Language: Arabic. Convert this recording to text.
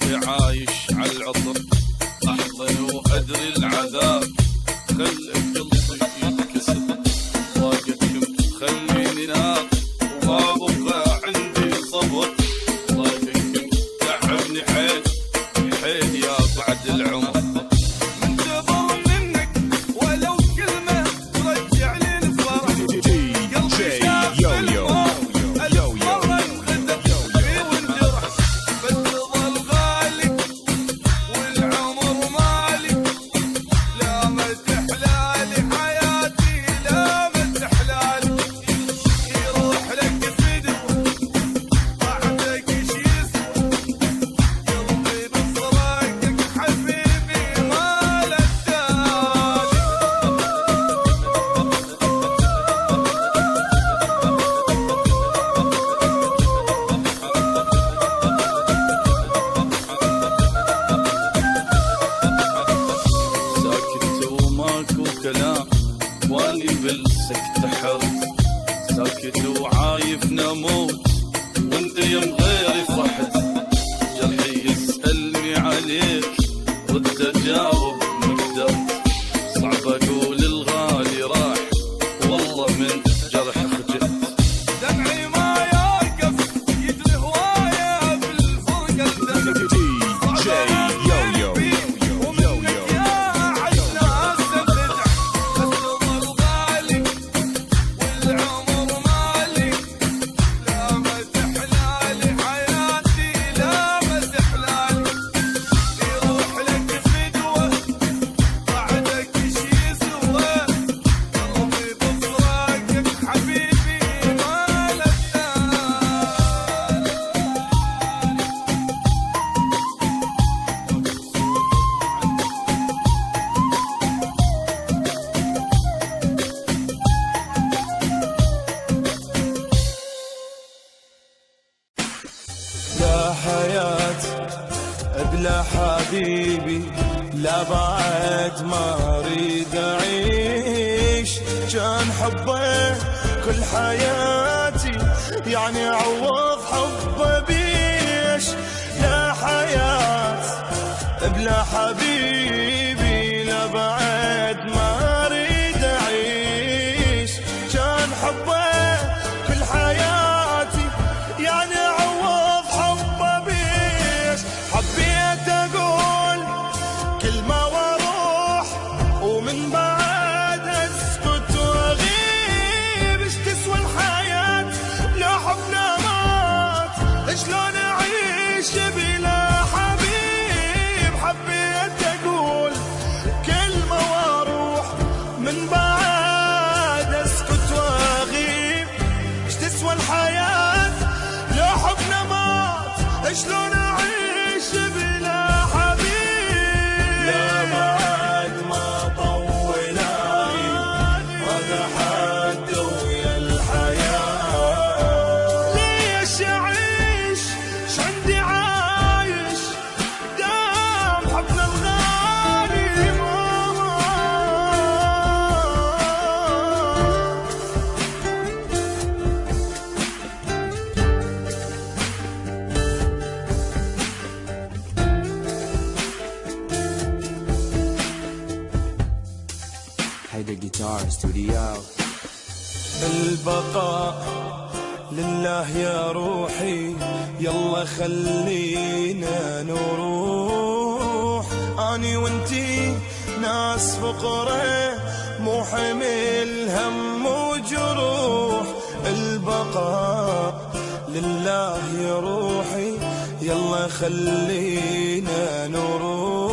روحي عايش عالعطر، احضن وادري العذاب، خل قلبي ينكسر، ضاقتكم خليني نار وما بقى عندي صبر، ضاقتكم تعبني حيل حيل يا بعد العمر. واني بالسكت حرت، ساكت وعايف نموت وانت يم غيري فرحت، جرحي يسألني عليك رد اجاوب مقدرت، صعب اقول الغالي راح والله من جرح خجلت، دمعي ما يوقف يجري هوايه بالفرقه حياة بلا حبيبي، لا بعد ما اريد اعيش، كان حبه كل حياتي يعني عوض حبه بيش، يا حياة بلا حبيبي، لا بعد ما اريد اعيش، كان حبه كل حياتي يعني حبيت اقول كلمة واروح ومن بعد اسكت واغيب، ايش تسوى الحياة لو حبنا مات، شلون اعيش بلا حبيب، حبيت اقول كلمة واروح من بعد اسكت واغيب، ايش تسوى الحياة لو حبنا مات، شلون اعيش بلا حبيب، لا بعد ما طولاني انا حد ويا الحياة، ليش اعيش شعندي عايش دام حبنا الغالي ماما. هيدا جيتار ستوديو. البقاء لله يا روحي، يلا خلينا نروح، اني وانتي ناس فقراء مو حمل هم وجروح، البقاء لله يا روحي، يلا خلينا نروح.